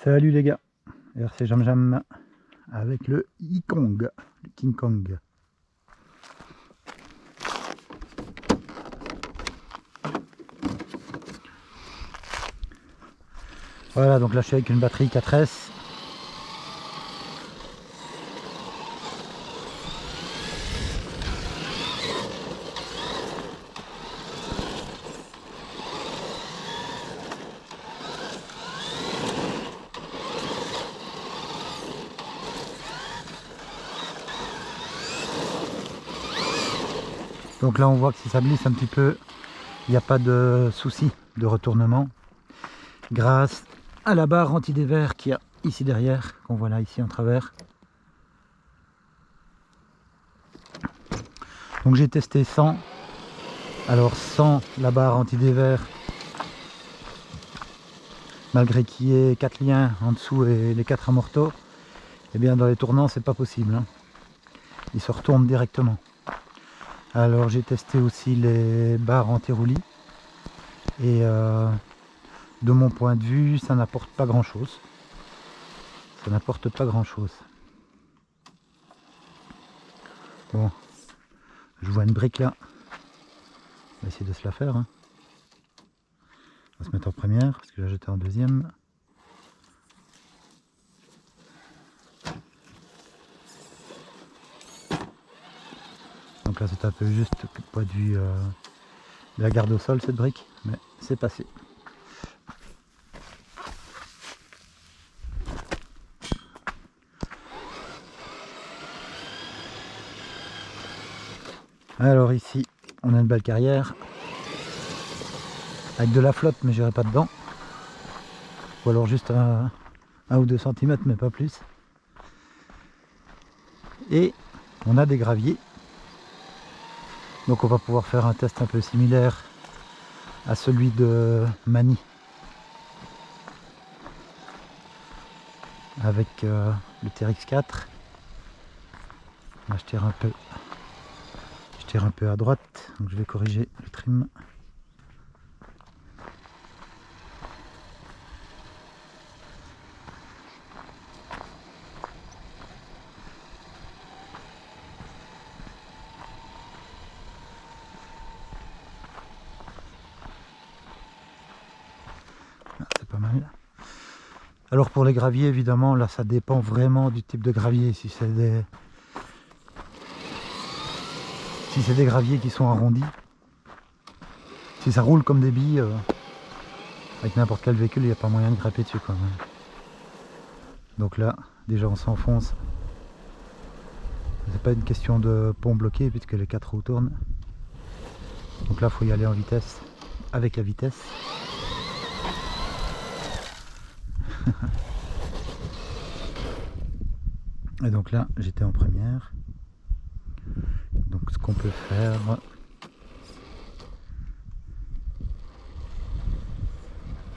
Salut les gars, RC Jam Jam avec le Kong, le King Kong. Voilà, donc là je suis avec une batterie 4S. Donc là on voit que si ça glisse un petit peu, il n'y a pas de souci de retournement grâce à la barre anti-dévers qu'il y a ici derrière, qu'on voit là ici en travers. Donc j'ai testé sans, alors sans la barre anti-dévers, malgré qu'il y ait 4 liens en dessous et les 4 amortos, et bien dans les tournants c'est pas possible, hein. Ils se retournent directement. Alors j'ai testé aussi les barres anti-roulis et de mon point de vue ça n'apporte pas grand chose. Ça n'apporte pas grand chose. Bon, je vois une brique là. On va essayer de se la faire, hein. On va se mettre en première parce que là j'étais en deuxième. Donc là c'est un peu juste du point de vue de la garde au sol cette brique, mais c'est passé. Alors ici on a une belle carrière avec de la flotte, mais j'irai pas dedans, ou alors juste 1 ou 2 cm mais pas plus. Et on a des graviers, donc on va pouvoir faire un test un peu similaire à celui de Mani avec le TRX4. Là je tire un peu à droite, donc je vais corriger le trim. C'est pas mal. Alors pour les graviers, évidemment, là ça dépend vraiment du type de gravier. Si c'est des graviers qui sont arrondis, si ça roule comme des billes, avec n'importe quel véhicule, il n'y a pas moyen de grapper dessus quand même. Donc là, déjà on s'enfonce. C'est pas une question de pont bloqué puisque les 4 roues tournent. Donc là, il faut y aller en vitesse, avec la vitesse. Et donc là, j'étais en première. Donc ce qu'on peut faire,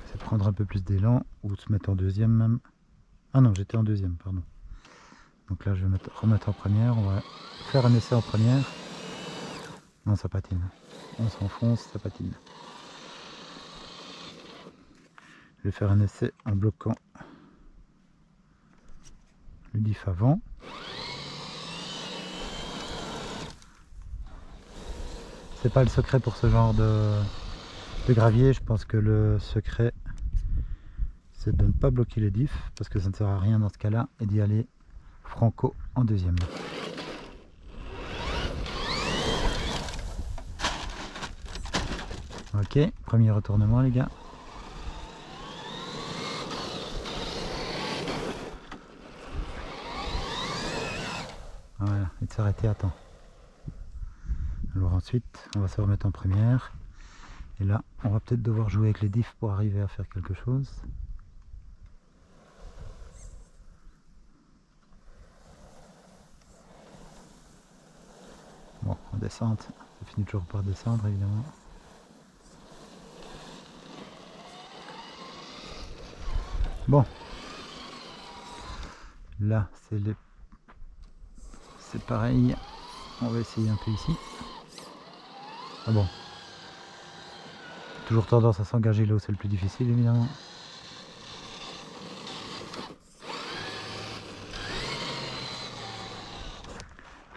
c'est prendre un peu plus d'élan ou se mettre en deuxième même. Ah non, j'étais en deuxième, pardon. Donc là, je vais remettre en première. On va faire un essai en première. Non, ça patine. On s'enfonce, ça patine. Je vais faire un essai en bloquant le diff avant. C'est pas le secret pour ce genre de gravier. Je pense que le secret, c'est de ne pas bloquer les diffs parce que ça ne sert à rien dans ce cas-là et d'y aller franco en deuxième. Ok, premier retournement les gars. Voilà, et de s'arrêter à temps. Alors ensuite, on va se remettre en première. Et là, on va peut-être devoir jouer avec les diffs pour arriver à faire quelque chose. Bon, en descente, ça finit toujours par descendre évidemment. Bon, là c'est pareil, on va essayer un peu ici. Ah bon, toujours tendance à s'engager là où c'est le plus difficile évidemment.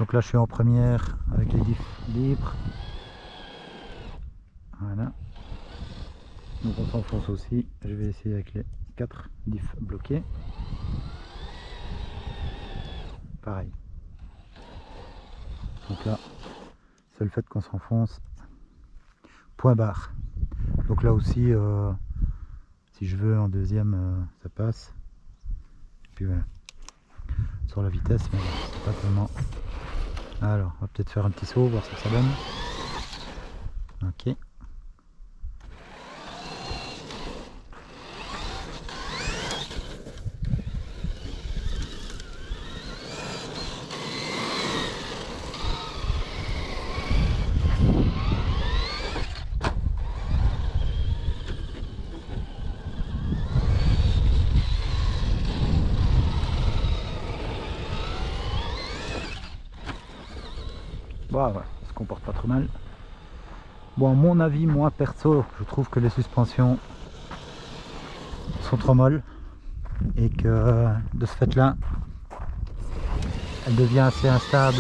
Donc là je suis en première avec les diffs libres. Voilà. Donc on s'enfonce aussi. Je vais essayer avec les 4 diffs bloqués. Pareil. Donc là, c'est le fait qu'on s'enfonce. Point barre. Donc là aussi, si je veux en deuxième, ça passe. Et puis voilà. Sur la vitesse, mais c'est pas tellement. Alors, on va peut-être faire un petit saut, voir ce que ça donne. Ok. Bon, ouais, ça se comporte pas trop mal. Bon, à mon avis, moi perso, je trouve que les suspensions sont trop molles et que de ce fait là, elle devient assez instable.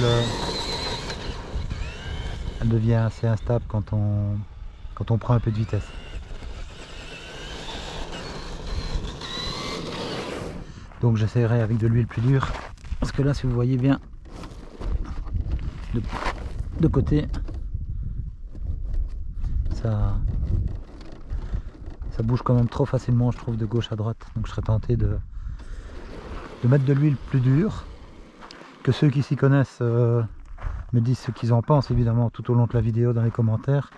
Elle devient assez instable quand on prend un peu de vitesse. Donc j'essaierai avec de l'huile plus dure, parce que là, si vous voyez bien de côté, ça bouge quand même trop facilement, je trouve, de gauche à droite. Donc je serais tenté de mettre de l'huile plus dure. Que ceux qui s'y connaissent me disent ce qu'ils en pensent, évidemment, tout au long de la vidéo dans les commentaires,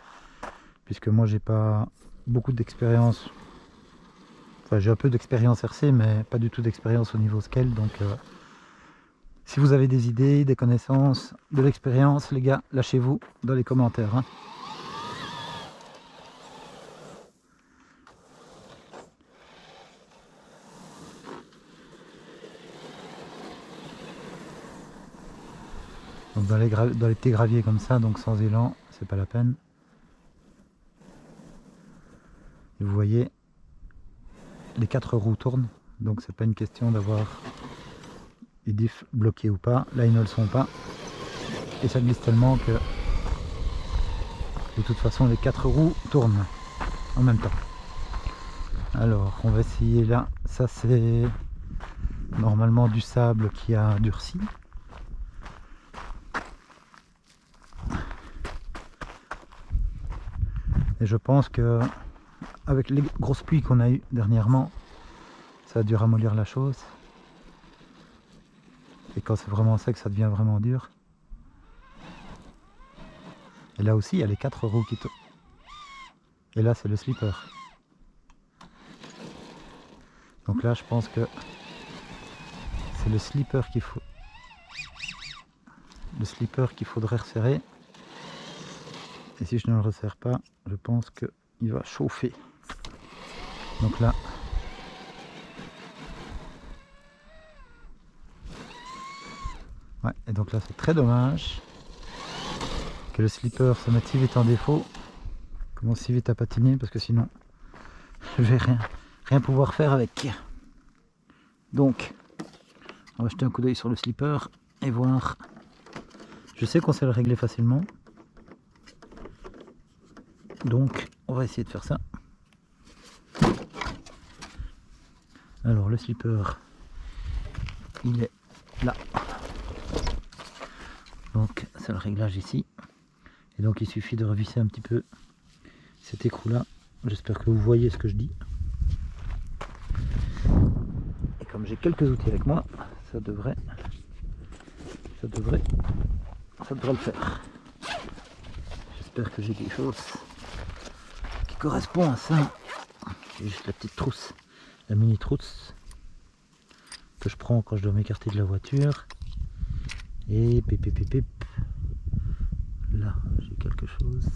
puisque moi j'ai pas beaucoup d'expérience. Enfin, j'ai un peu d'expérience RC, mais pas du tout d'expérience au niveau scale. Donc si vous avez des idées, des connaissances, de l'expérience, les gars, lâchez-vous dans les commentaires, hein. Donc dans les petits graviers comme ça, donc sans élan, c'est pas la peine. Et vous voyez, les 4 roues tournent, donc c'est pas une question d'avoir les diffs bloqués ou pas. Là ils ne le sont pas. Et ça glisse tellement que de toute façon les 4 roues tournent en même temps. Alors on va essayer là, ça c'est normalement du sable qui a durci. Et je pense que avec les grosses pluies qu'on a eues dernièrement, ça a dû ramollir la chose. Et quand c'est vraiment sec, ça devient vraiment dur. Et là aussi, il y a les 4 roues qui tournent. Et là, c'est le slipper. Donc là, je pense que c'est le slipper qu'il faut. Le slipper qu'il faudrait resserrer. Et si je ne le resserre pas, je pense qu'il va chauffer. Donc là, ouais, et donc là c'est très dommage que le slipper se mette si vite en défaut, commence si vite à patiner, parce que sinon je vais rien pouvoir faire avec. Donc on va jeter un coup d'œil sur le slipper et voir. Je sais qu'on sait le régler facilement, donc on va essayer de faire ça. Alors le slipper, il est là. Donc c'est le réglage ici. Et donc il suffit de revisser un petit peu cet écrou là. J'espère que vous voyez ce que je dis. Et comme j'ai quelques outils avec moi, ça devrait le faire. J'espère que j'ai quelque chose qui correspond à ça. J'ai juste la petite trousse, la mini trousse que je prends quand je dois m'écarter de la voiture. Et pip pip pip pip. Là j'ai quelque chose.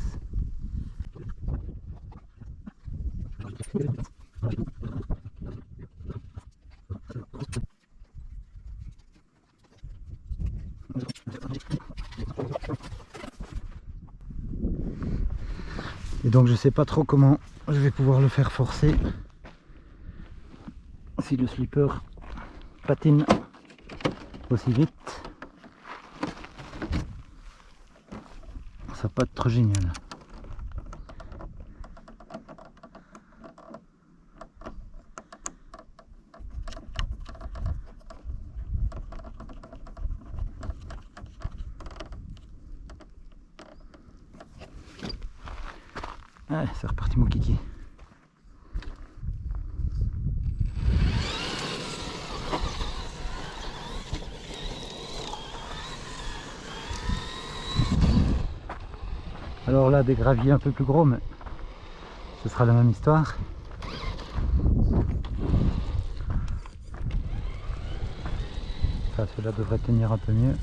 Et donc je sais pas trop comment je vais pouvoir le faire forcer si le slipper patine aussi vite. ça va pas être trop génial. Ah, c'est reparti mon kiki. Alors là, des graviers un peu plus gros, mais ce sera la même histoire. Ça, cela devrait tenir un peu mieux.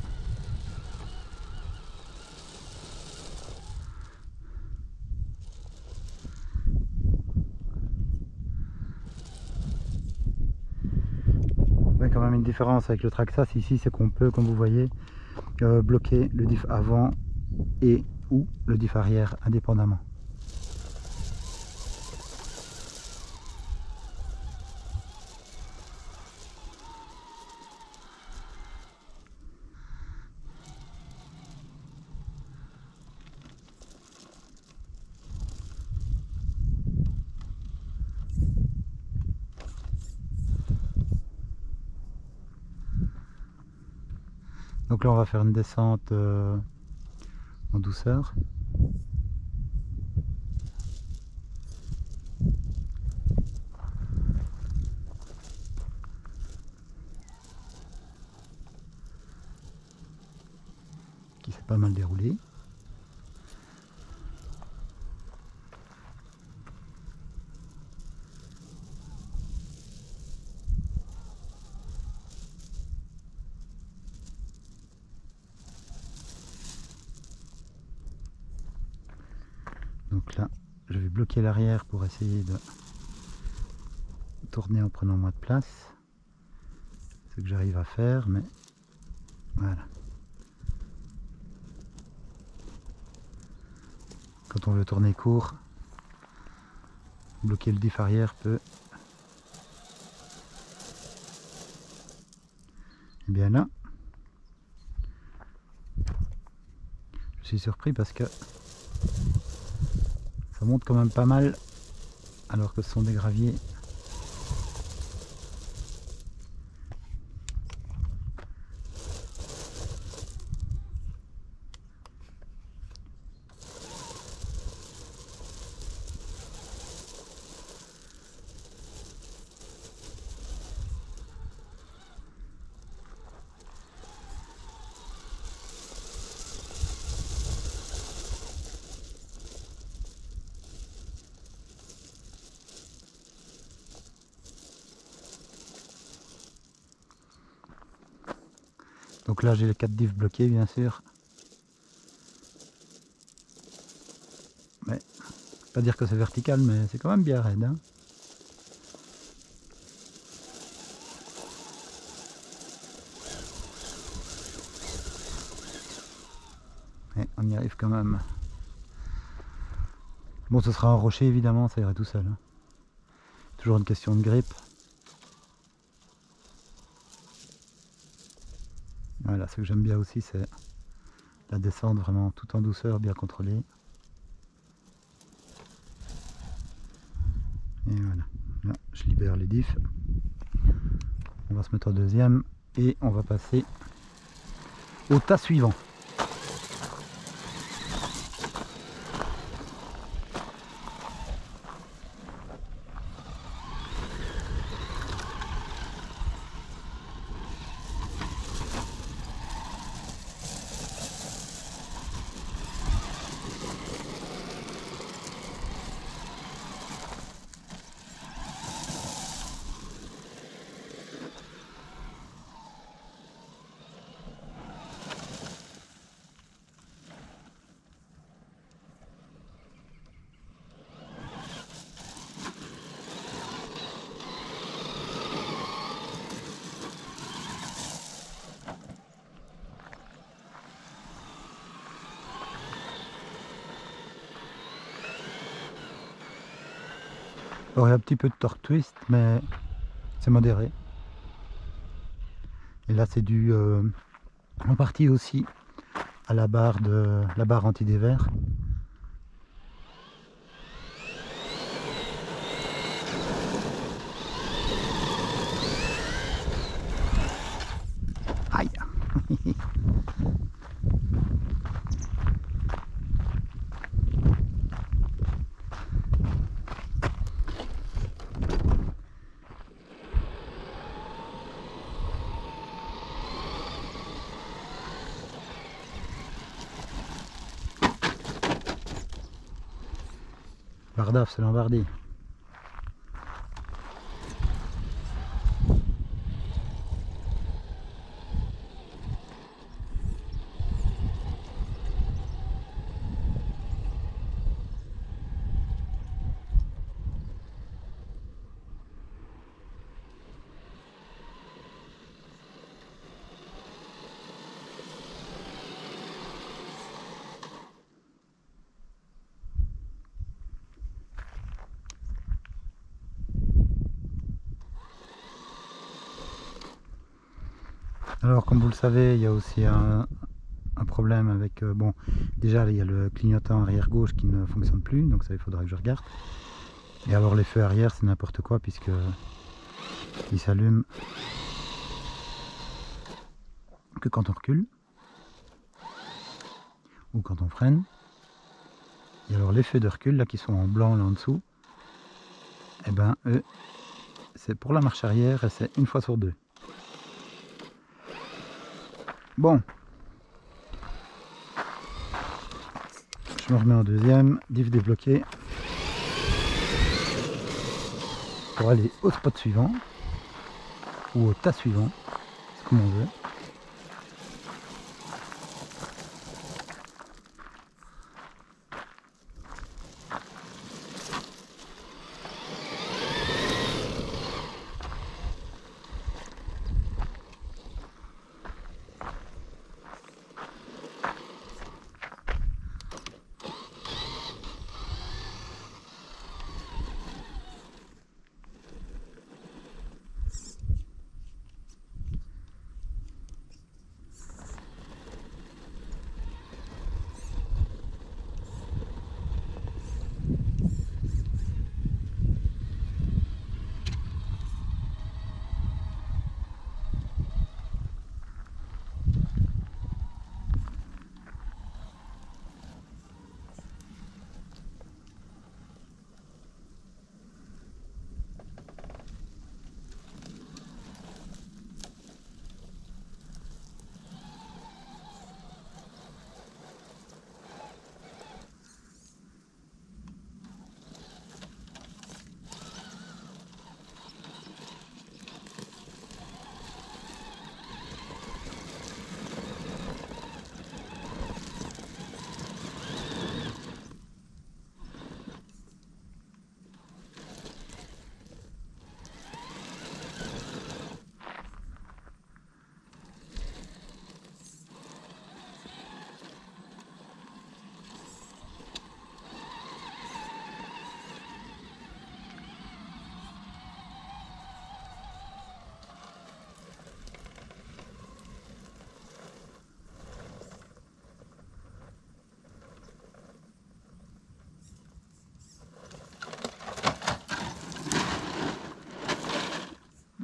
Il y a quand même une différence avec le Traxxas ici, c'est qu'on peut, comme vous voyez, bloquer le diff avant et ou le diff arrière indépendamment. Donc là on va faire une descente en douceur. Qui s'est pas mal déroulé. Donc là, je vais bloquer l'arrière pour essayer de tourner en prenant moins de place. C'est ce que j'arrive à faire, mais voilà. Quand on veut tourner court, bloquer le diff arrière peut. Et bien là, je suis surpris parce que ça monte quand même pas mal, alors que ce sont des graviers. Donc là j'ai les 4 diffs bloqués bien sûr. Mais pas dire que c'est vertical, mais c'est quand même bien raide, hein. Et on y arrive quand même. Bon, ce sera un rocher évidemment, ça irait tout seul, hein. Toujours une question de grippe. Voilà, ce que j'aime bien aussi, c'est la descente vraiment tout en douceur, bien contrôlée. Et voilà, là je libère les diffs. On va se mettre au deuxième et on va passer au tas suivant. Alors il y a un petit peu de torque twist, mais c'est modéré. Et là c'est dû en partie aussi à la barre anti-dévers. Aïe. Bardaf, c'est l'Embardie. Alors comme vous le savez, il y a aussi un problème avec, bon, déjà il y a le clignotant arrière gauche qui ne fonctionne plus, donc ça il faudra que je regarde. Et alors les feux arrière c'est n'importe quoi puisque ils s'allument que quand on recule ou quand on freine. Et alors les feux de recul là qui sont en blanc là en dessous, et ben eux c'est pour la marche arrière et c'est une fois sur deux. Bon, je me remets en deuxième, diff débloqué pour aller au spot suivant ou au tas suivant, c'est comme on veut.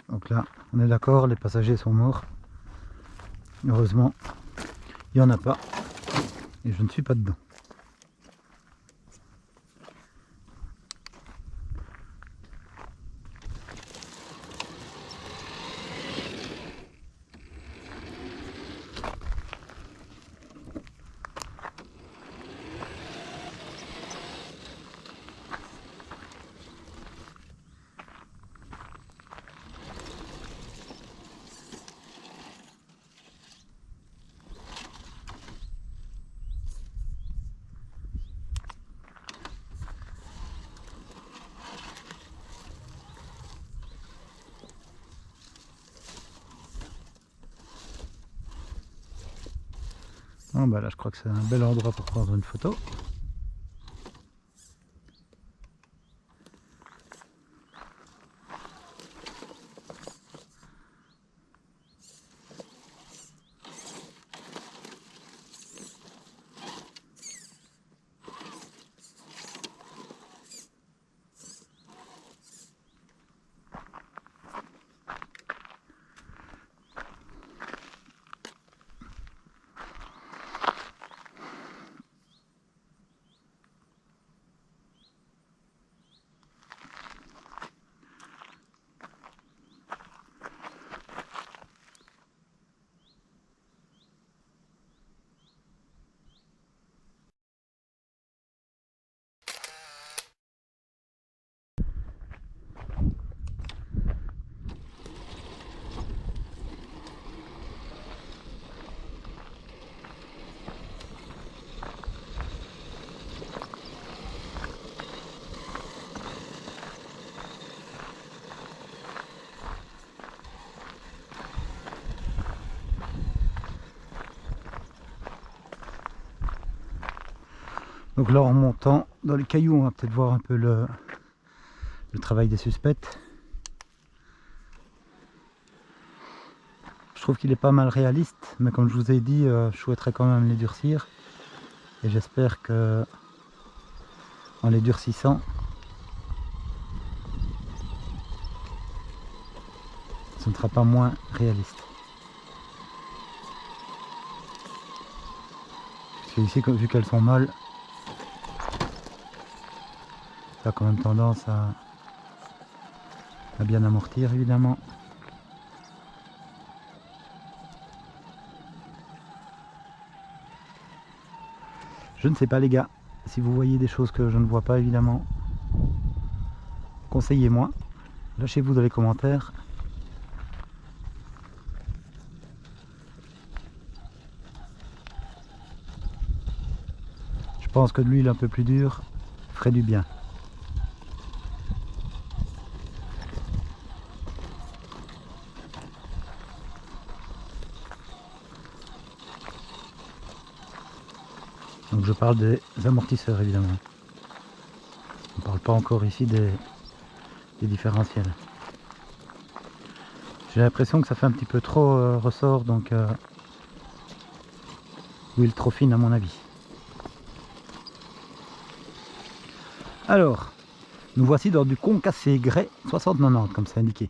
Donc là, on est d'accord, les passagers sont morts. Heureusement, il n'y en a pas. Et je ne suis pas dedans. Bon, bah là, je crois que c'est un bel endroit pour prendre une photo. Donc là en montant dans les cailloux on va peut-être voir un peu le travail des suspects. Je trouve qu'il est pas mal réaliste, mais comme je vous ai dit, je souhaiterais quand même les durcir. Et j'espère que en les durcissant, ce ne sera pas moins réaliste. Parce que ici, vu qu'elles sont molles, ça a quand même tendance à bien amortir évidemment. Je ne sais pas les gars, si vous voyez des choses que je ne vois pas évidemment, conseillez-moi, lâchez-vous dans les commentaires. Je pense que de l'huile un peu plus dure ferait du bien. Donc je parle des amortisseurs évidemment. On ne parle pas encore ici des différentiels. J'ai l'impression que ça fait un petit peu trop ressort, donc huile trop fine à mon avis. Alors, nous voici dans du concassé grès 60-90 comme c'est indiqué.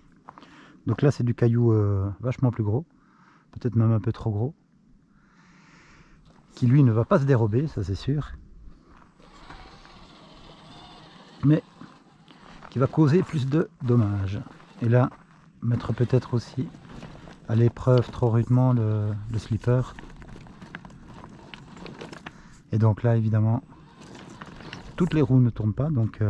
Donc là c'est du caillou vachement plus gros, peut-être même un peu trop gros, qui lui ne va pas se dérober, ça c'est sûr, mais qui va causer plus de dommages. Et là, mettre peut-être aussi à l'épreuve trop rudement le slipper. Et donc là évidemment, toutes les roues ne tournent pas, donc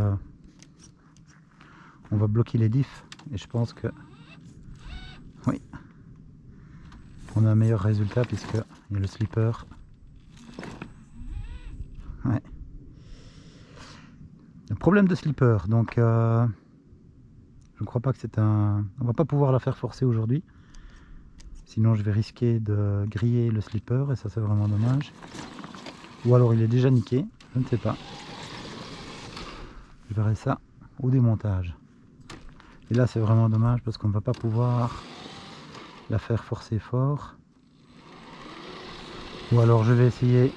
on va bloquer les diffs, et je pense que oui, on a un meilleur résultat puisque il y a le slipper. Ouais. Le problème de slipper, donc je ne crois pas que c'est un... On va pas pouvoir la faire forcer aujourd'hui, sinon je vais risquer de griller le slipper et ça c'est vraiment dommage. Ou alors il est déjà niqué, je ne sais pas. Je verrai ça au démontage. Et là c'est vraiment dommage parce qu'on ne va pas pouvoir la faire forcer fort. Ou alors je vais essayer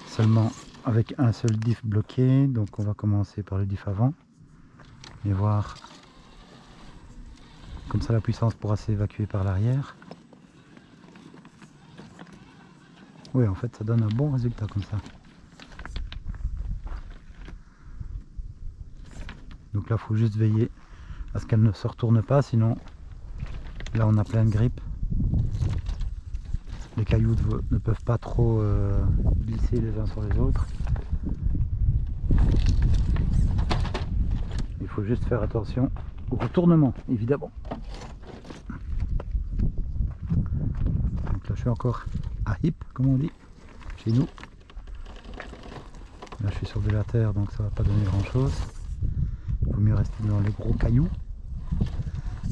seulement avec un seul diff bloqué. Donc on va commencer par le diff avant et voir, comme ça la puissance pourra s'évacuer par l'arrière. Oui, en fait ça donne un bon résultat comme ça. Donc là il faut juste veiller à ce qu'elle ne se retourne pas, sinon là on a plein de grippe. Les cailloux ne peuvent pas trop glisser les uns sur les autres. Il faut juste faire attention au retournement, évidemment. Donc là je suis encore à hip, comme on dit, chez nous. Là je suis sur de la terre, donc ça va pas donner grand chose. Il vaut mieux rester dans les gros cailloux.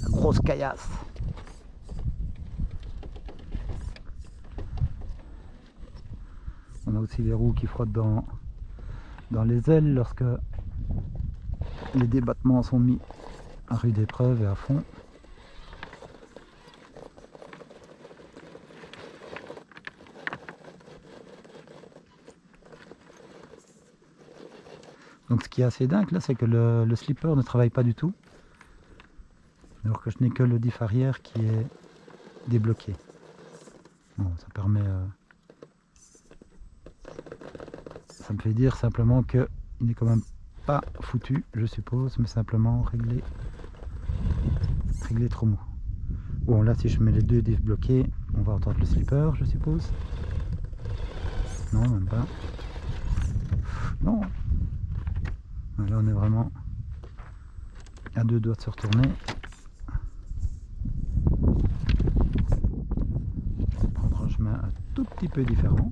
La grosse caillasse. On a aussi les roues qui frottent dans les ailes lorsque les débattements sont mis à rude épreuve et à fond. Donc ce qui est assez dingue là, c'est que le slipper ne travaille pas du tout, alors que je n'ai que le diff arrière qui est débloqué. Bon, ça permet... ça me fait dire simplement que il n'est quand même pas foutu, je suppose, mais simplement réglé trop mou. Bon là si je mets les deux diffs bloqués, on va entendre le slipper, je suppose. Non, même pas. Non. Là on est vraiment à deux doigts de se retourner. Prendre un chemin un tout petit peu différent.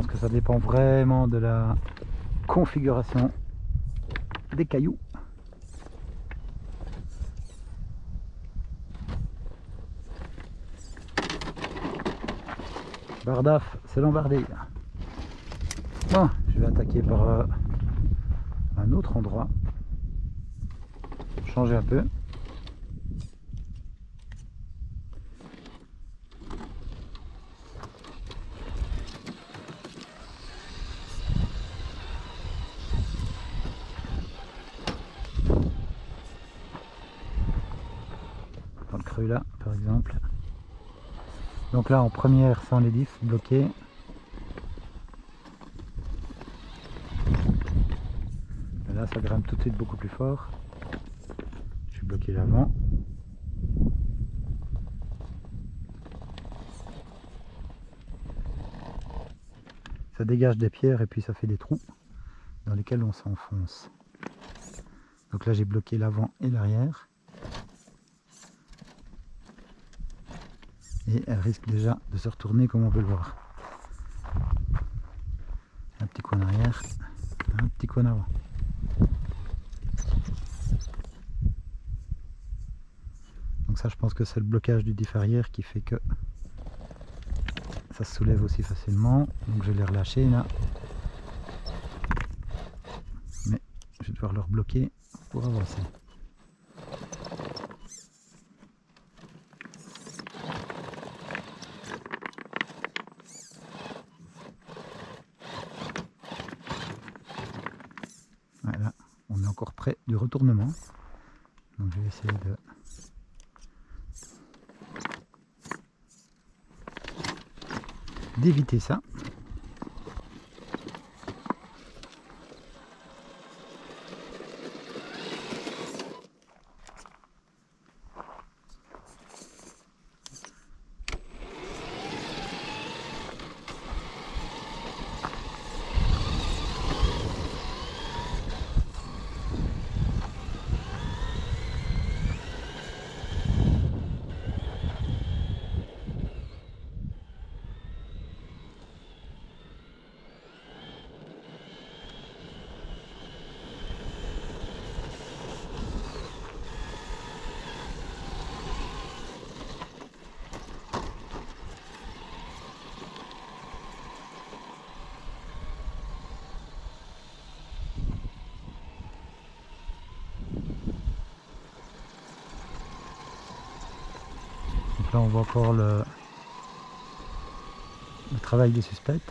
pense que ça dépend vraiment de la configuration des cailloux. Bardaf, c'est l'embardé. Bon, je vais attaquer par un autre endroit. Changer un peu. Dans le creux là, par exemple. Donc là, en première, sans les diffs, bloqué. Et là, ça grimpe tout de suite beaucoup plus fort. Je suis bloqué l'avant. Ça dégage des pierres et puis ça fait des trous dans lesquels on s'enfonce. Donc là, j'ai bloqué l'avant et l'arrière. Et elle risque déjà de se retourner comme on peut le voir. Un petit coup en arrière, un petit coup en avant. Donc ça, je pense que c'est le blocage du diff arrière qui fait que ça se soulève aussi facilement. Donc je vais les relâcher là. Mais je vais devoir le rebloquer pour avancer. Voilà, on est encore près du retournement. Donc je vais essayer d'éviter ça. Donc là on voit encore le travail des suspects.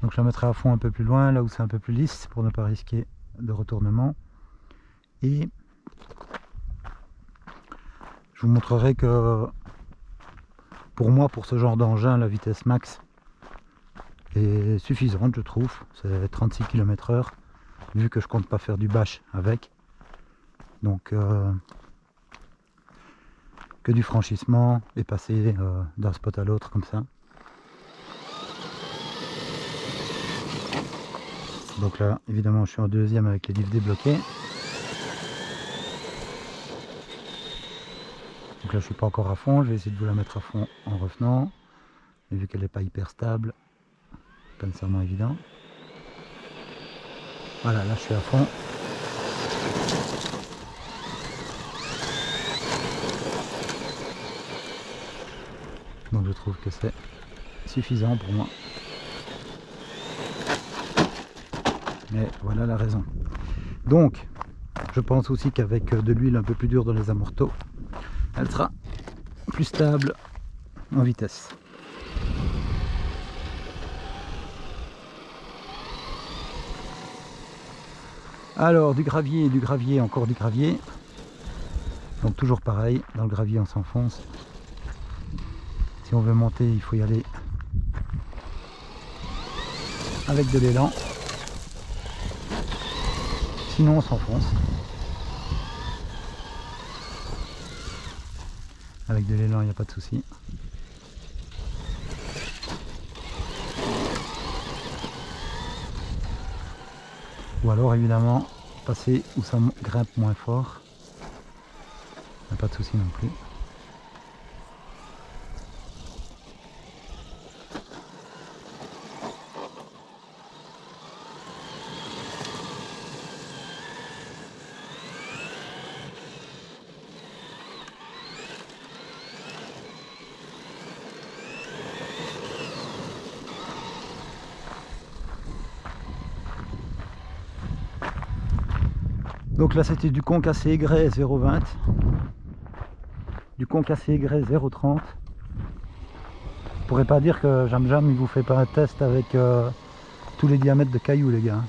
Donc je la mettrai à fond un peu plus loin, là où c'est un peu plus lisse, pour ne pas risquer de retournement. Et je vous montrerai que pour moi, pour ce genre d'engin, la vitesse max est suffisante, je trouve. C'est 36 km/h, vu que je compte pas faire du bash avec. Donc que du franchissement et passer d'un spot à l'autre comme ça. Donc là, évidemment, je suis en deuxième avec les diffs débloqués. Donc là, je suis pas encore à fond. Je vais essayer de vous la mettre à fond en revenant. Et vu qu'elle n'est pas hyper stable, pas nécessairement évident. Voilà, là, je suis à fond. Donc je trouve que c'est suffisant pour moi. Mais voilà la raison. Donc, je pense aussi qu'avec de l'huile un peu plus dure dans les amortos, elle sera plus stable en vitesse. Alors, du gravier, encore du gravier. Donc toujours pareil, dans le gravier on s'enfonce. Si on veut monter, il faut y aller avec de l'élan. Sinon on s'enfonce. Avec de l'élan, il n'y a pas de souci. Ou alors évidemment passer où ça grimpe moins fort. Il n'y a pas de souci non plus. Donc là c'était du concassé aigret 0,20, du concassé aigret 0,30. Je pourrais pas dire que Jam Jam il vous fait pas un test avec tous les diamètres de cailloux les gars.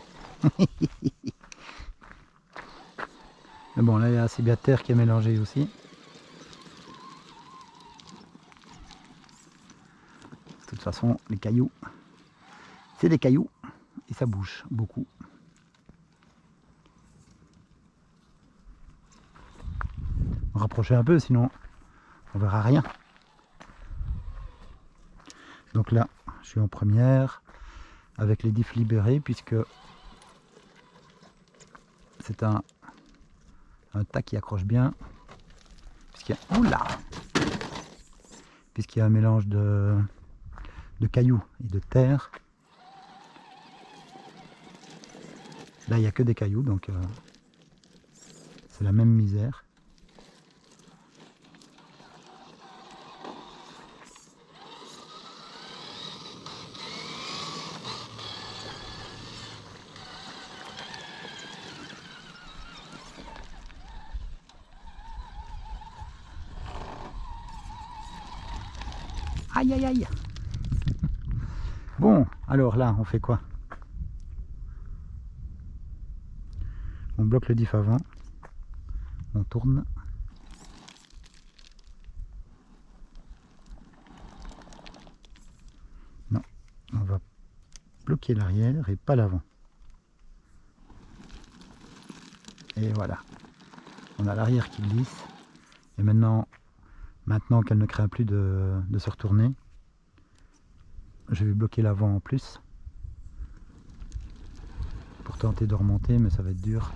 Mais bon là il y a assez bien de terre qui est mélangée aussi. De toute façon les cailloux, c'est des cailloux et ça bouge beaucoup. Rapprocher un peu sinon on verra rien. Donc là je suis en première avec les diffs libérés puisque c'est un tas qui accroche bien puisqu'il y a, oula, puisqu'il y a un mélange de cailloux et de terre. Là il n'y a que des cailloux donc c'est la même misère. Aïe aïe aïe. Bon, alors là, on fait quoi? On bloque le diff avant, on tourne. Non, on va bloquer l'arrière et pas l'avant. Et voilà, on a l'arrière qui glisse. Et maintenant qu'elle ne craint plus de se retourner, je vais bloquer l'avant en plus pour tenter de remonter, mais ça va être dur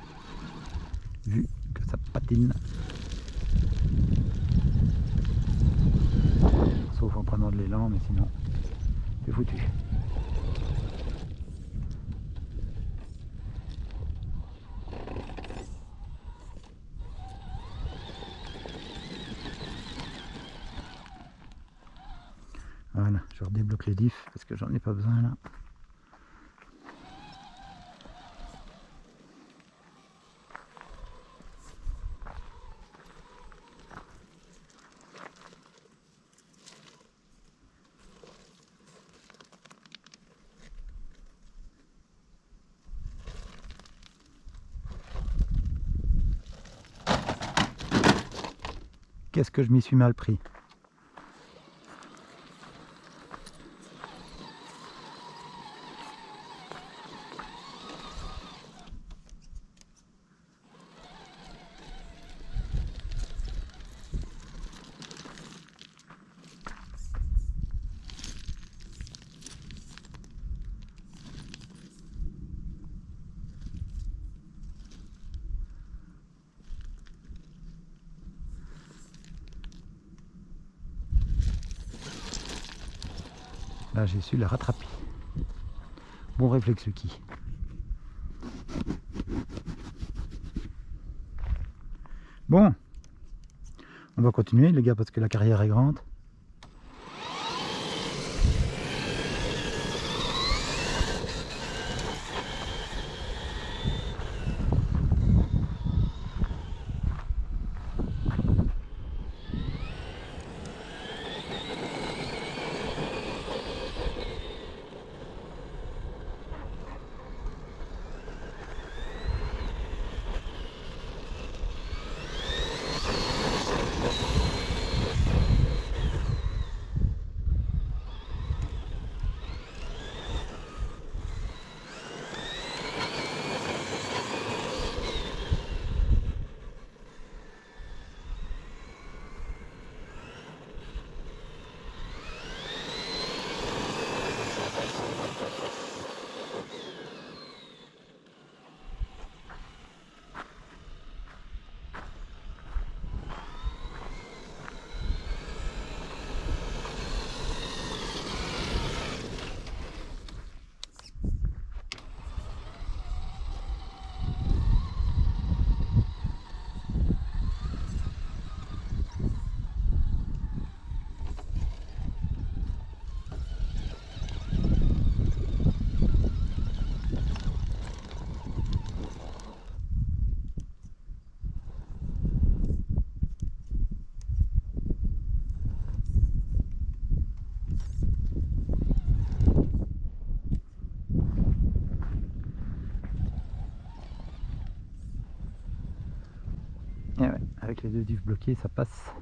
vu que ça patine, sauf en prenant de l'élan, mais sinon c'est foutu. Voilà, je redébloque les diffs parce que j'en ai pas besoin là. Qu'est-ce que je m'y suis mal pris? Là j'ai su la rattraper. Bon réflexe Lucky. Bon, on va continuer les gars parce que la carrière est grande. avec les deux diffs bloqués ça passe.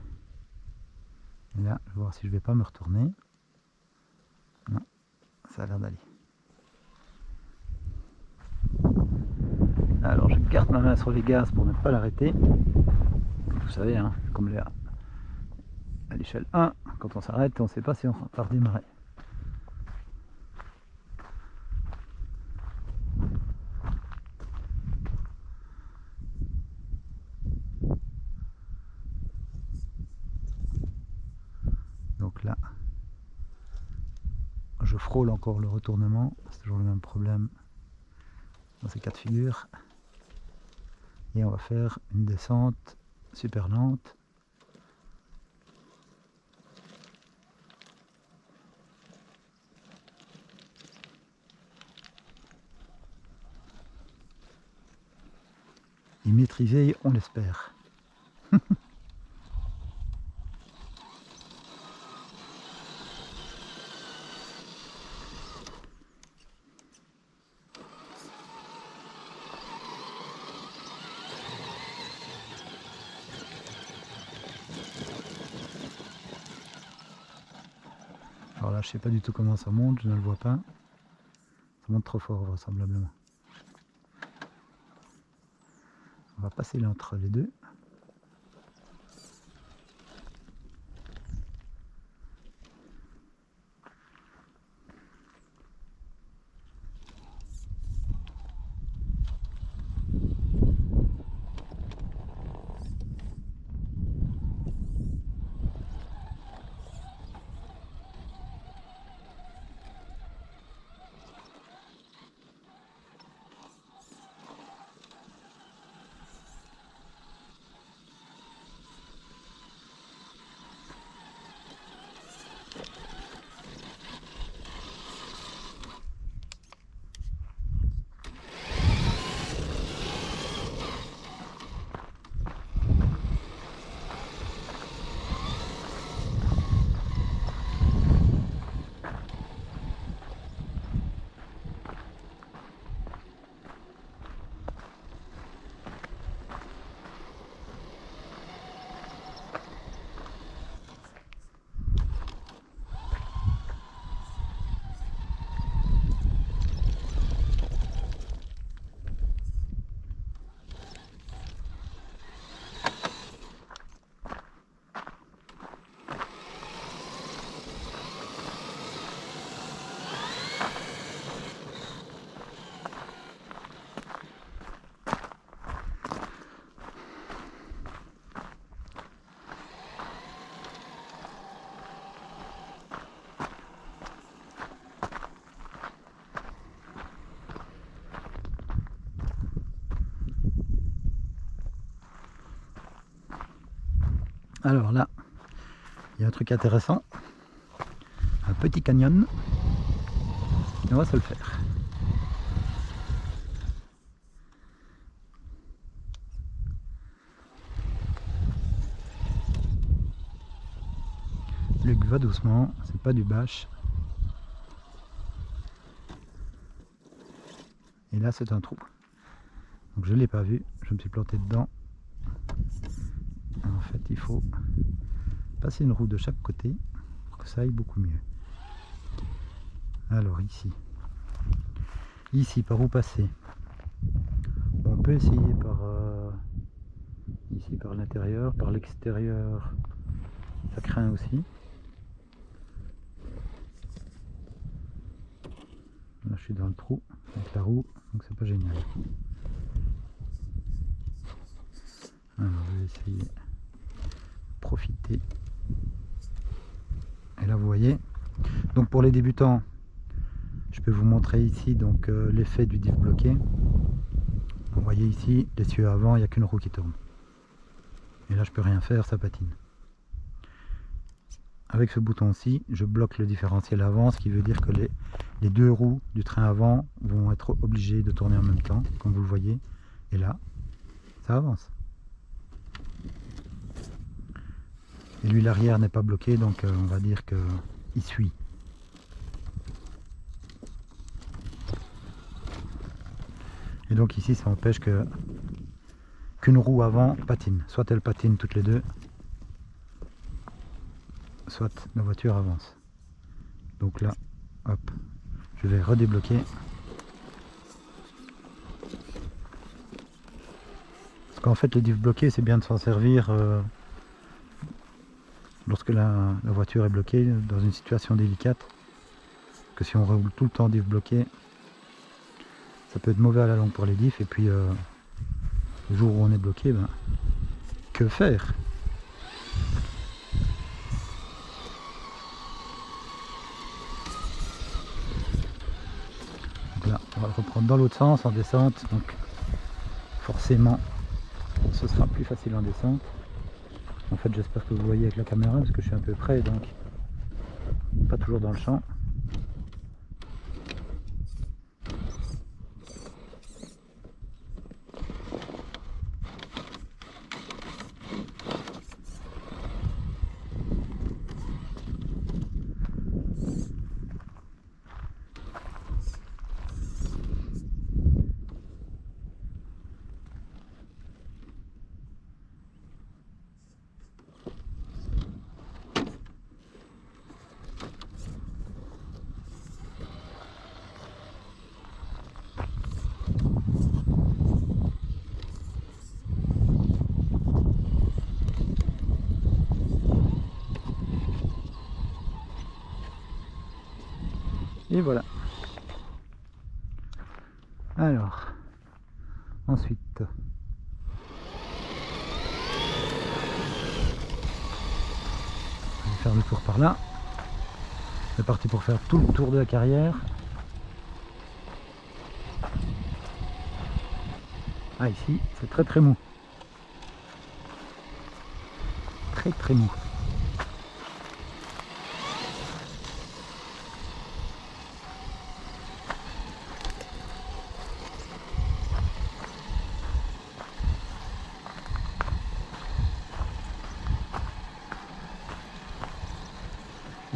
Et là je vais voir si je vais pas me retourner. Non, ça a l'air d'aller. Alors je garde ma main sur les gaz pour ne pas l'arrêter. Vous savez, hein, comme à l'échelle 1, quand on s'arrête, on ne sait pas si on va redémarrer. Donc là, je frôle encore le retournement, c'est toujours le même problème dans ces cas de figure. Et on va faire une descente super lente. Et maîtrisé, on l'espère. Alors là, je sais pas du tout comment ça monte, je ne le vois pas. Ça monte trop fort, vraisemblablement. On va passer là entre les deux. Alors là, il y a un truc intéressant, un petit canyon, et on va se le faire. Luc va doucement, c'est pas du bâche. Et là c'est un trou. Donc je ne l'ai pas vu, je me suis planté dedans. En fait il faut passer une roue de chaque côté pour que ça aille beaucoup mieux. Alors ici par où passer? On peut essayer par ici par l'intérieur, par l'extérieur ça craint aussi. Là je suis dans le trou avec la roue, donc c'est pas génial. Alors je vais essayer de profiter. Et là vous voyez, donc pour les débutants, je peux vous montrer ici donc l'effet du diff bloqué. Vous voyez ici, l'essieu avant, il n'y a qu'une roue qui tourne. Et là je peux rien faire, ça patine. Avec ce bouton-ci, je bloque le différentiel avant, ce qui veut dire que les deux roues du train avant vont être obligées de tourner en même temps, comme vous le voyez. Et là, ça avance. Et lui, l'arrière n'est pas bloqué, donc on va dire qu'il suit. Et donc ici, ça empêche que qu'une roue avant patine. Soit elle patine toutes les deux, soit la voiture avance. Donc là, hop, je vais redébloquer. Parce qu'en fait, les diffs bloqués, c'est bien de s'en servir lorsque la voiture est bloquée dans une situation délicate. Que si on roule tout le temps diff bloqué, ça peut être mauvais à la longue pour les diffs. Et puis le jour où on est bloqué, ben, que faire? Donc là, on va le reprendre dans l'autre sens en descente. Donc forcément, ce sera plus facile en descente. En fait, j'espère que vous voyez avec la caméra parce que je suis un peu près, donc pas toujours dans le champ. Et voilà. Alors, ensuite, je vais faire le tour par là. C'est parti pour faire tout le tour de la carrière. Ah, ici, c'est très très mou. Très très mou.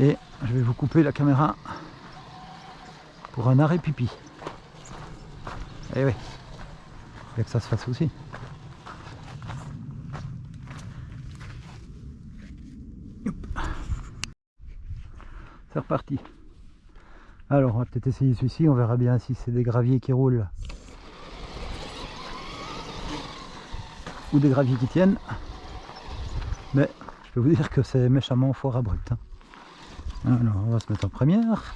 Et je vais vous couper la caméra pour un arrêt pipi. Eh oui, il faut que ça se fasse aussi. C'est reparti. Alors on va peut-être essayer celui-ci, on verra bien si c'est des graviers qui roulent ou des graviers qui tiennent. Mais je peux vous dire que c'est méchamment fort abrupt. Alors on va se mettre en première.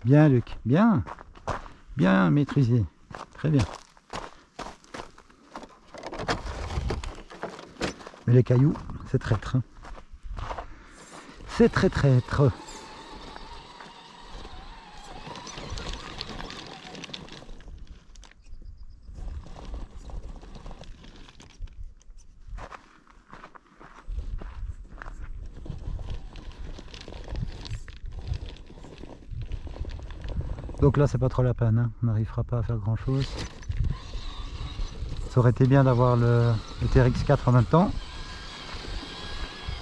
Bien Luc, bien, bien maîtrisé, très bien. Mais les cailloux, c'est traître. C'est très traître. Donc là c'est pas trop la peine, hein. On n'arrivera pas à faire grand chose. Ça aurait été bien d'avoir le TRX4 en même temps.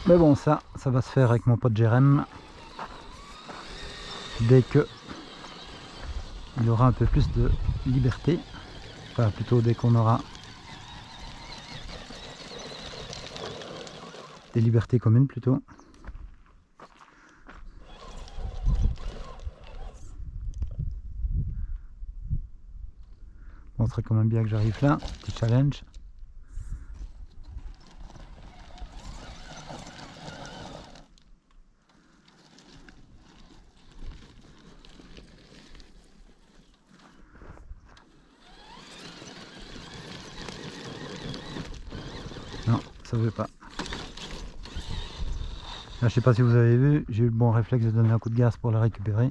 Mais bon, ça va se faire avec mon pote Jérém. Dès que il aura un peu plus de liberté. Enfin, plutôt dès qu'on aura des libertés communes plutôt. Bon, ce serait quand même bien que j'arrive là. Petit challenge. Non, ça veut pas. Là, je sais pas si vous avez vu, j'ai eu le bon réflexe de donner un coup de gaz pour la récupérer.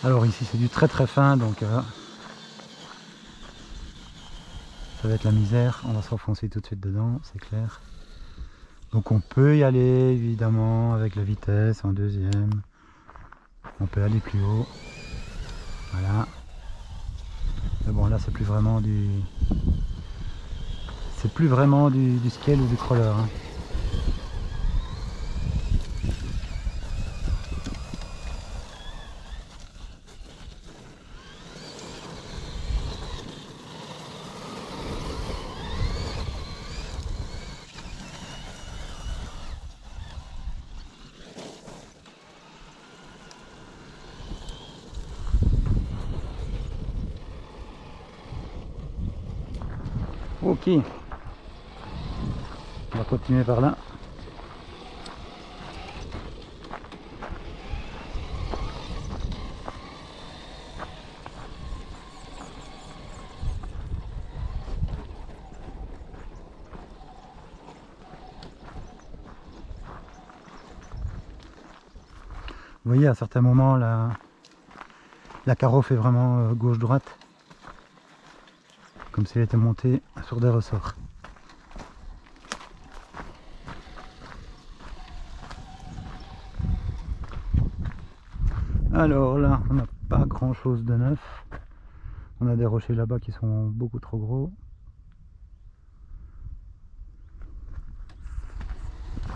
Alors ici c'est du très très fin, donc ça va être la misère. On va s'enfoncer tout de suite dedans, c'est clair. Donc on peut y aller évidemment avec la vitesse en deuxième. On peut aller plus haut. Voilà. Mais bon là c'est plus vraiment du. C'est plus vraiment du scale ou du crawler. Hein. Ok, on va continuer par là. Vous voyez, à certains moments, la carreau fait vraiment gauche-droite, comme si elle était montée sur des ressorts. Alors là, on n'a pas grand chose de neuf. On a des rochers là-bas qui sont beaucoup trop gros.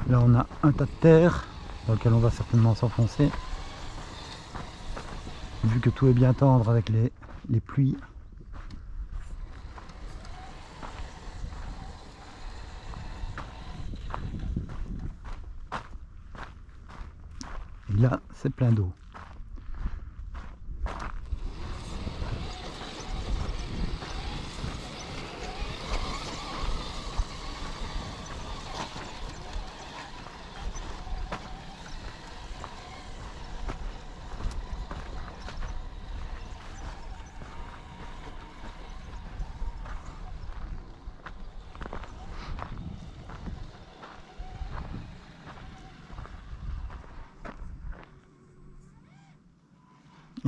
Là, on a un tas de terre dans lequel on va certainement s'enfoncer. Vu que tout est bien tendre avec les pluies. Et là, c'est plein d'eau.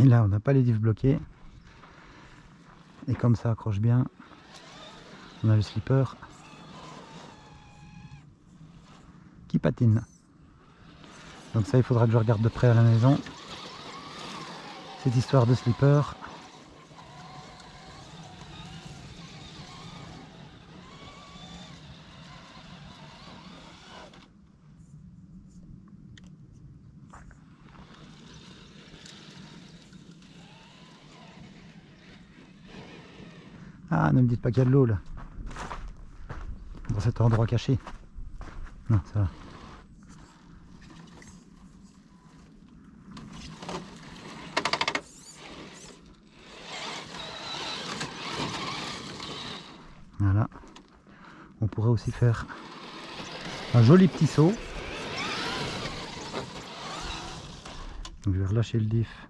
Et là, on n'a pas les diffs bloqués. Et comme ça accroche bien, on a le slipper qui patine. Donc ça, il faudra que je regarde de près à la maison. Cette histoire de slipper. Ah, ne me dites pas qu'il y a de l'eau là. Dans cet endroit caché. Non, ça va. Voilà. On pourrait aussi faire un joli petit saut. Donc je vais relâcher le diff.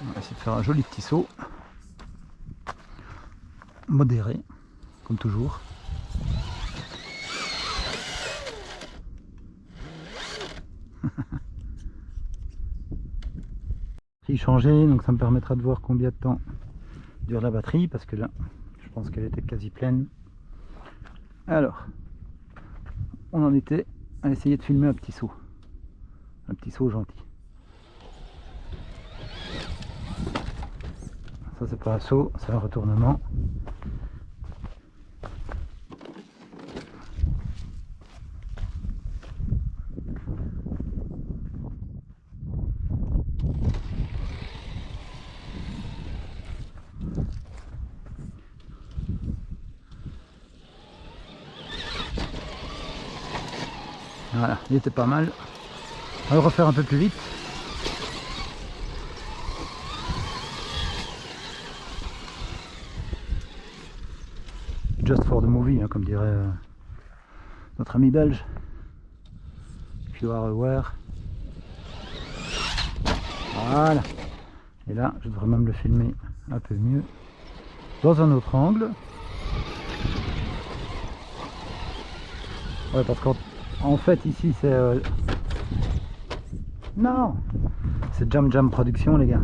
On va essayer de faire un joli petit saut. Modéré, comme toujours. Prix changé, donc ça me permettra de voir combien de temps dure la batterie, parce que là, je pense qu'elle était quasi pleine. Alors, on en était à essayer de filmer un petit saut gentil. Ça c'est pas un saut, c'est un retournement. Voilà, il était pas mal. On va le refaire un peu plus vite. Just for the movie, hein, comme dirait notre ami belge. If you are aware. Voilà. Et là, je devrais même le filmer un peu mieux. Dans un autre angle. Ouais, parce qu'en fait, ici, c'est... Non! C'est Jam Jam Production, les gars.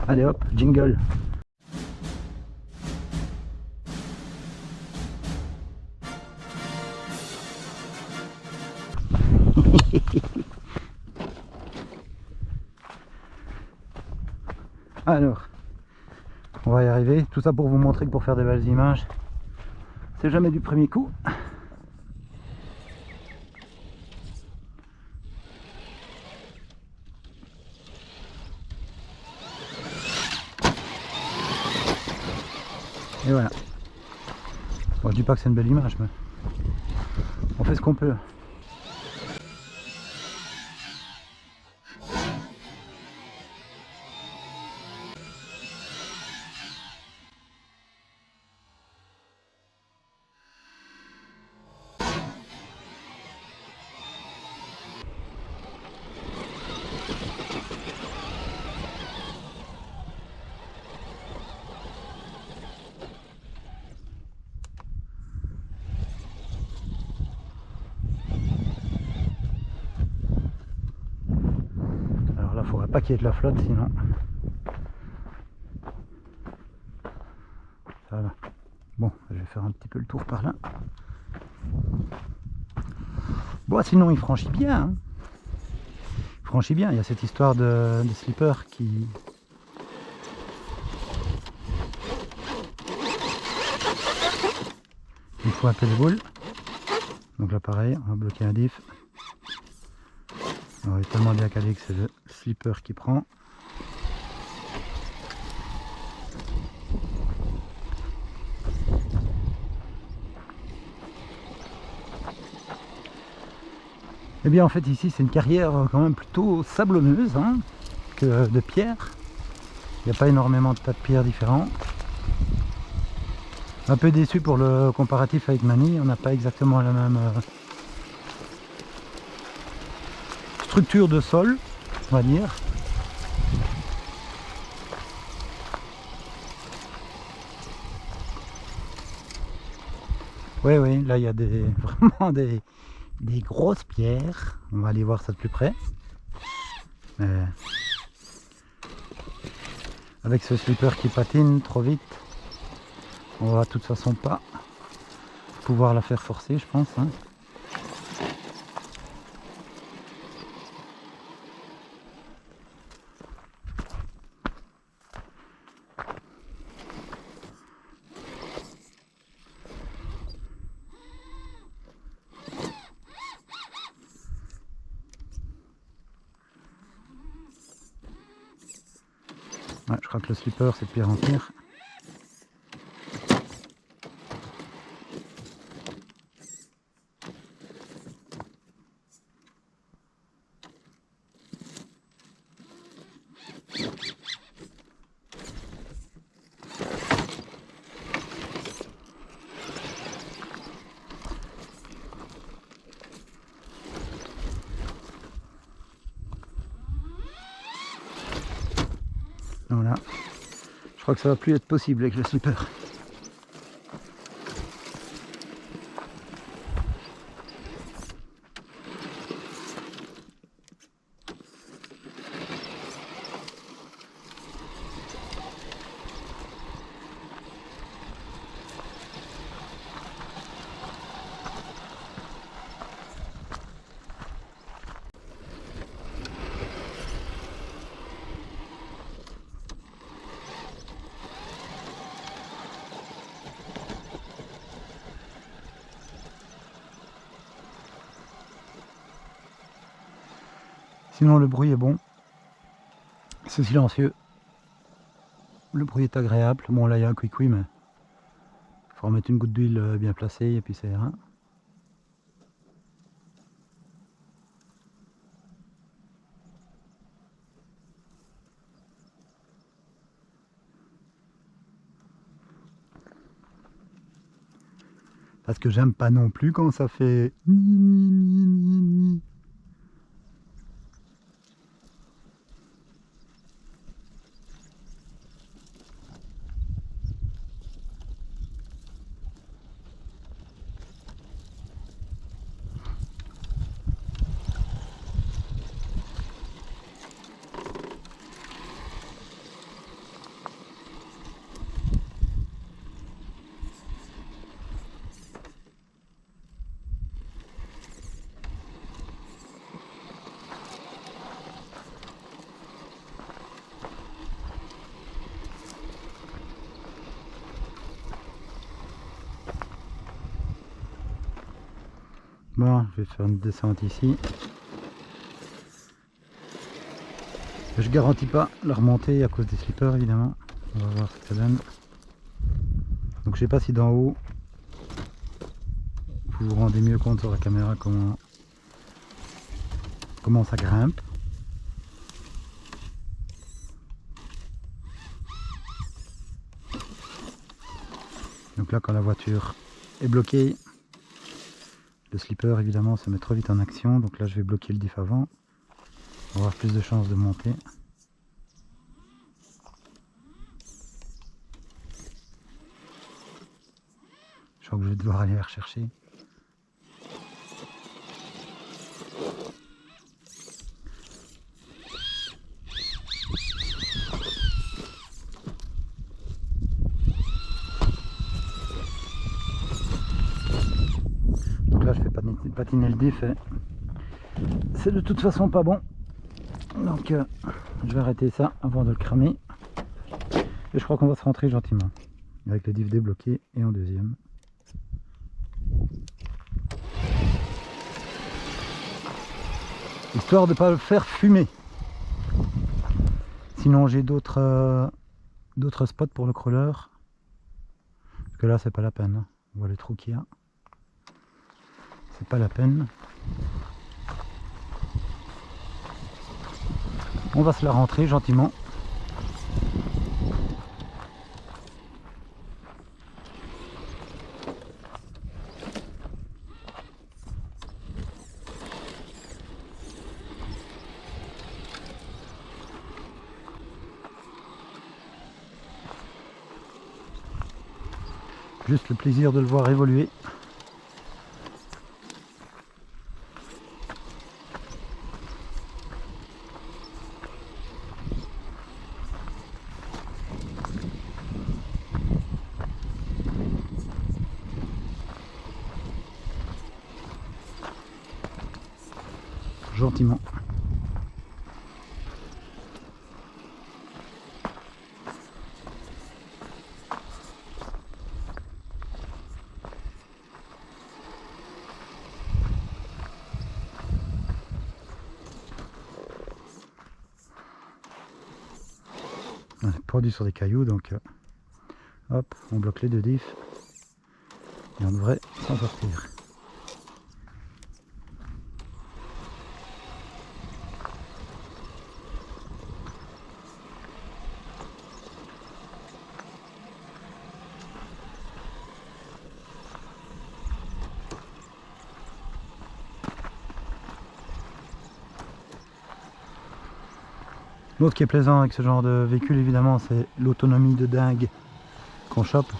Allez hop, jingle. Alors, on va y arriver. Tout ça pour vous montrer que pour faire des belles images, c'est jamais du premier coup. Et voilà. Bon, je dis pas que c'est une belle image, mais on fait ce qu'on peut. Alors là, il faudrait pas qu'il y ait de la flotte, sinon ça va. Bon, je vais faire un petit peu le tour par là. Bon, sinon il franchit bien. Hein. Il franchit bien. Il y a cette histoire de slipper qui... Il faut un peu de boule. Donc là pareil, on va bloquer un diff. Alors, il est tellement bien calé que c'est le slipper qui prend. Et bien en fait ici c'est une carrière quand même plutôt sablonneuse hein, que de pierre. Il n'y a pas énormément de tas de pierres différents. Un peu déçu pour le comparatif avec Manille, on n'a pas exactement la même structure de sol, on va dire. Oui, oui, là il y a vraiment des grosses pierres. On va aller voir ça de plus près. Mais avec ce slipper qui patine trop vite, on va de toute façon pas pouvoir la faire forcer, je pense. Hein. Ouais, je crois que le slipper c'est de pire en pire. Voilà. Je crois que ça va plus être possible avec le slipper. Sinon le bruit est bon, c'est silencieux, le bruit est agréable. Bon là il y a un cuicui mais il faut remettre une goutte d'huile bien placée et puis ça ira. Parce que j'aime pas non plus quand ça fait... Bon, je vais faire une descente ici. Je garantis pas la remontée à cause des slippers évidemment. On va voir ce que ça donne. Donc je sais pas si d'en haut vous vous rendez mieux compte sur la caméra comment ça grimpe. Donc là quand la voiture est bloquée, le slipper évidemment se met trop vite en action. Donc là je vais bloquer le diff avant. On va avoir plus de chances de monter. Je crois que je vais devoir aller la rechercher. Donc là je fais patiner le diff et c'est de toute façon pas bon. Donc je vais arrêter ça avant de le cramer. Et je crois qu'on va se rentrer gentiment. Avec le diff débloqué et en deuxième. Histoire de ne pas le faire fumer. Sinon j'ai d'autres spots pour le crawler. Parce que là c'est pas la peine. Hein. On voit le trou qu'il y a. C'est pas la peine. On va se la rentrer gentiment. Juste le plaisir de le voir évoluer. Gentiment. On est pendu sur des cailloux, donc hop, on bloque les deux diffs et on devrait s'en sortir. L'autre qui est plaisant avec ce genre de véhicule évidemment c'est l'autonomie de dingue qu'on chope.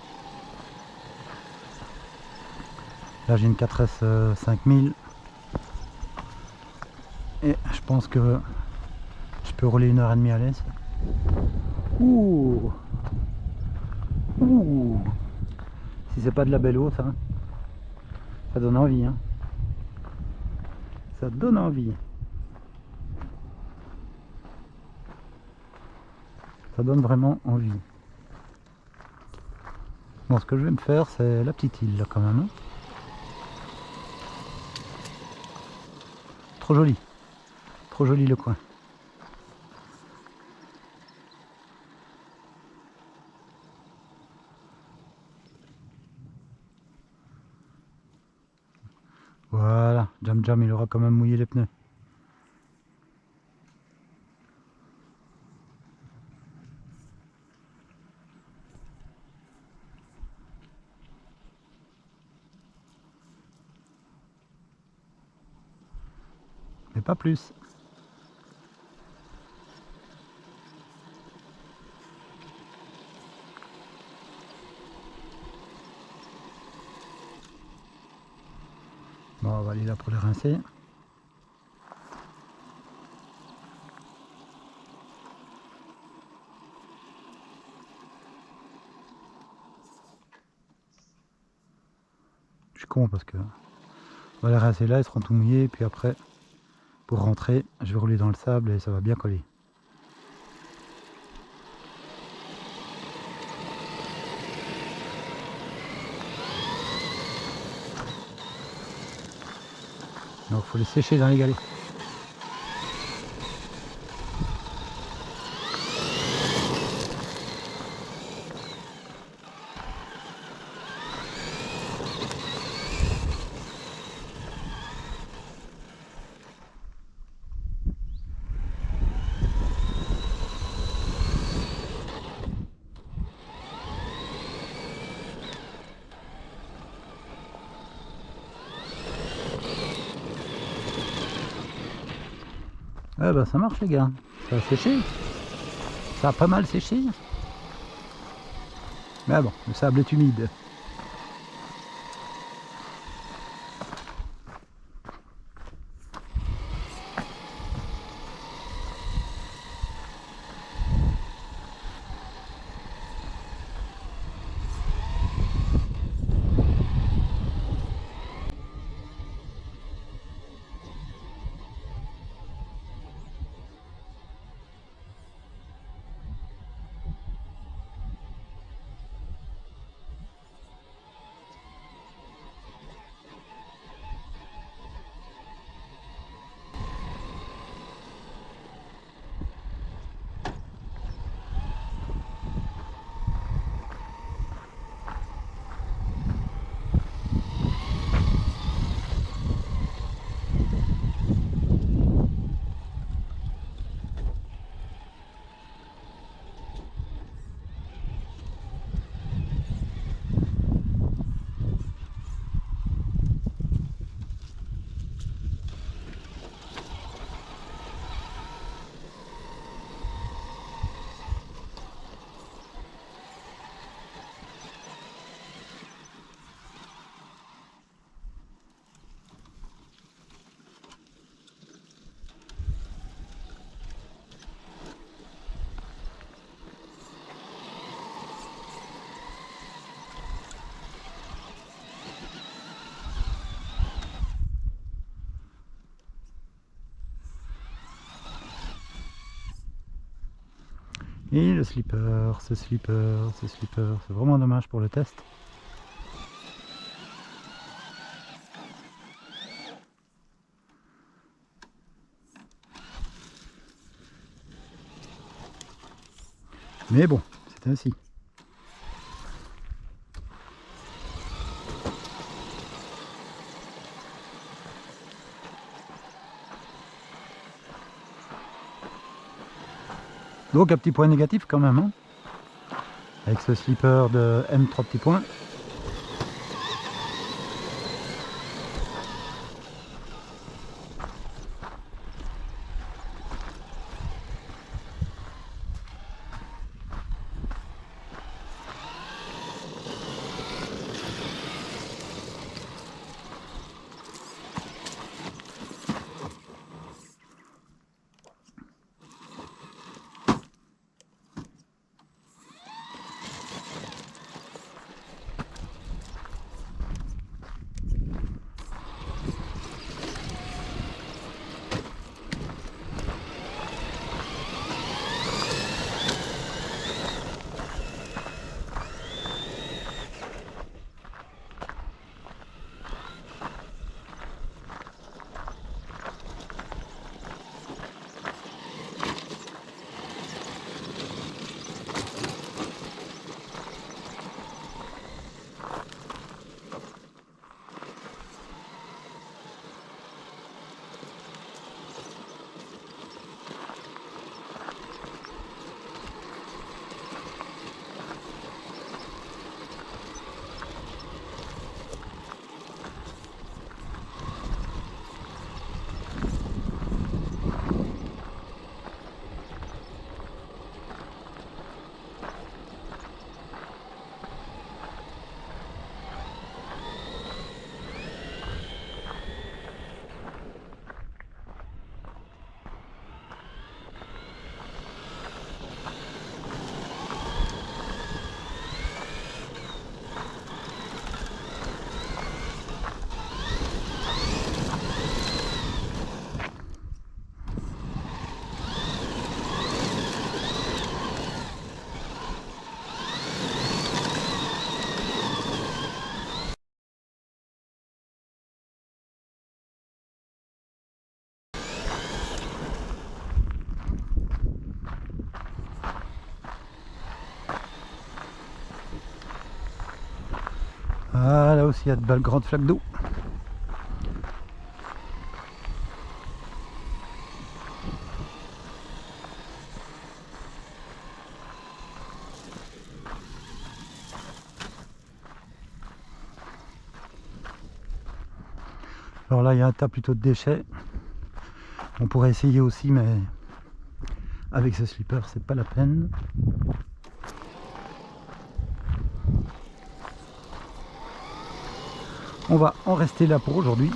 Là j'ai une 4S 5000 et je pense que je peux rouler 1h30 à l'aise. Ouh. Ouh. Si c'est pas de la belle eau ça donne envie hein. Ça donne envie. Ça donne vraiment envie. Bon, ce que je vais me faire, c'est la petite île là quand même. Hein. Trop joli le coin. Voilà, Jam il aura quand même mouillé les pneus. Mais pas plus. Bon, on va aller là pour les rincer. Je suis con parce que on va les rincer là, ils seront tout mouillés, puis après, pour rentrer, je vais rouler dans le sable et ça va bien coller. Donc il faut les sécher dans les galets. Ah bah ça marche les gars, ça a séché, ça a pas mal séché. Mais bon, le sable est humide. Et le slipper, c'est vraiment dommage pour le test. Mais bon, c'est ainsi. Donc un petit point négatif quand même, hein, avec ce slipper de M3 petits points. Ah, là aussi il y a de belles grandes flaques d'eau. Alors là il y a un tas plutôt de déchets. On pourrait essayer aussi, mais avec ce slipper c'est pas la peine. On va en rester là pour aujourd'hui.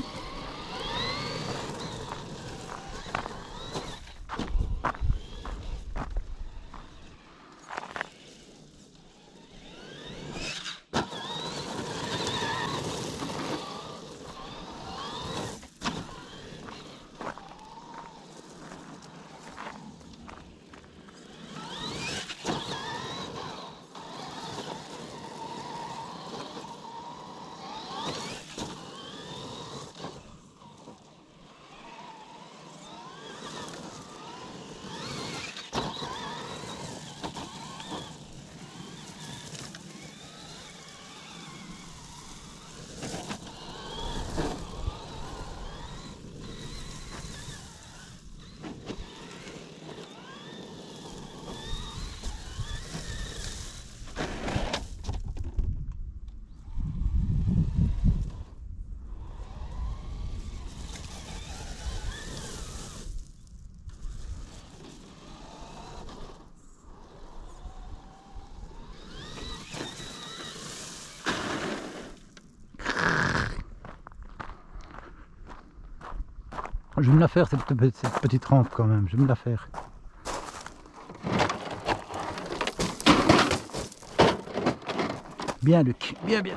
Je vais me la faire cette petite rampe quand même, je vais me la faire. Bien Luc, bien bien.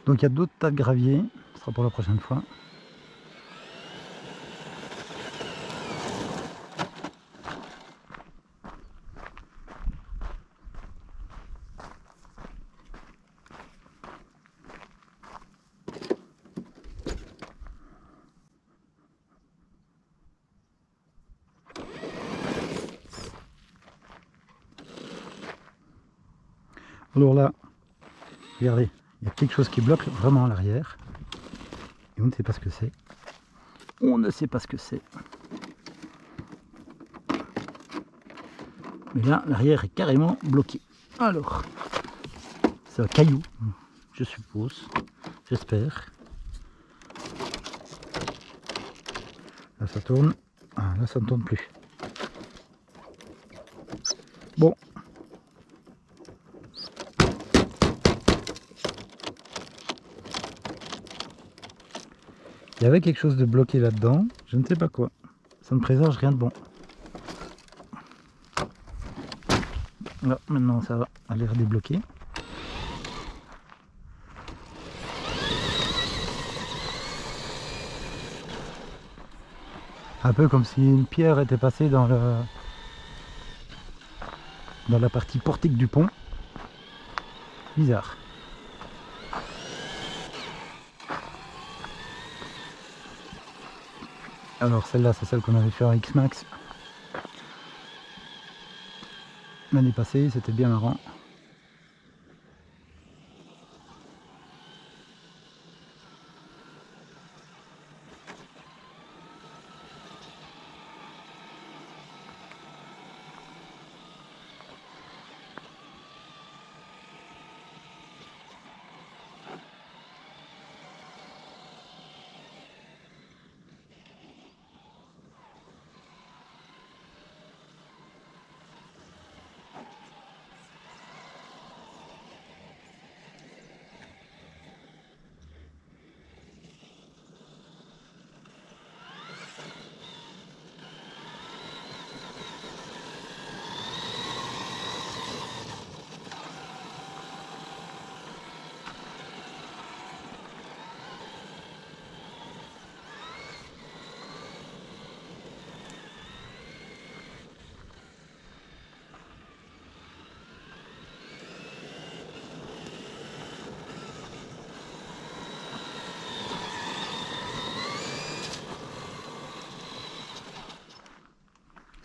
Donc il y a d'autres tas de gravier, ce sera pour la prochaine fois. Alors là, regardez, il y a quelque chose qui bloque vraiment à l'arrière. Et on ne sait pas ce que c'est. On ne sait pas ce que c'est. Mais là, l'arrière est carrément bloqué. Alors, c'est un caillou, je suppose. J'espère. Là, ça tourne. Ah, là, ça ne tourne plus. Bon. Il y avait quelque chose de bloqué là-dedans. Je ne sais pas quoi. Ça ne présage rien de bon. Là, maintenant, ça va a l'air débloqué. Un peu comme si une pierre était passée dans la partie portique du pont. Bizarre. Alors celle-là, c'est celle qu'on avait fait en X-Max l'année passée, c'était bien marrant.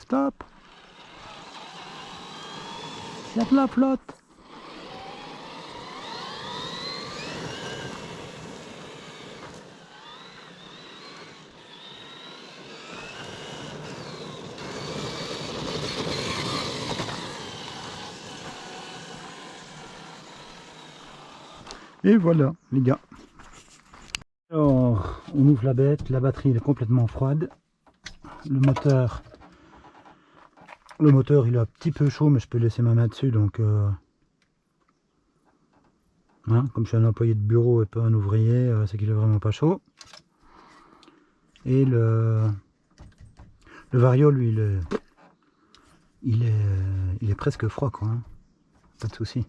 Stop. Il y a de la flotte. Et voilà les gars. Alors on ouvre la bête, la batterie elle est complètement froide. Le moteur il est un petit peu chaud mais je peux laisser ma main dessus donc hein, comme je suis un employé de bureau et pas un ouvrier, c'est qu'il est vraiment pas chaud. Et le vario lui il est presque froid quoi, hein. Pas de souci.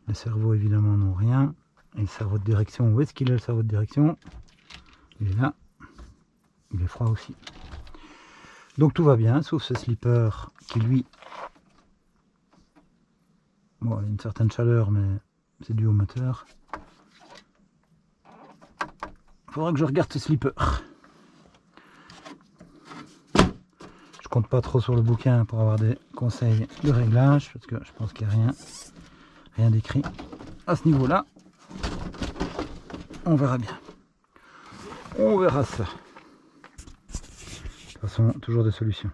Les cerveaux évidemment n'ont rien. Et le cerveau de direction, où est-ce qu'il est le cerveau de direction? Il est là. Il est froid aussi. Donc tout va bien, sauf ce slipper qui lui... Bon, il y a une certaine chaleur, mais c'est dû au moteur. Il faudra que je regarde ce slipper. Je compte pas trop sur le bouquin pour avoir des conseils de réglage, parce que je pense qu'il n'y a rien d'écrit à ce niveau-là. On verra bien. On verra ça. De toute façon, toujours des solutions.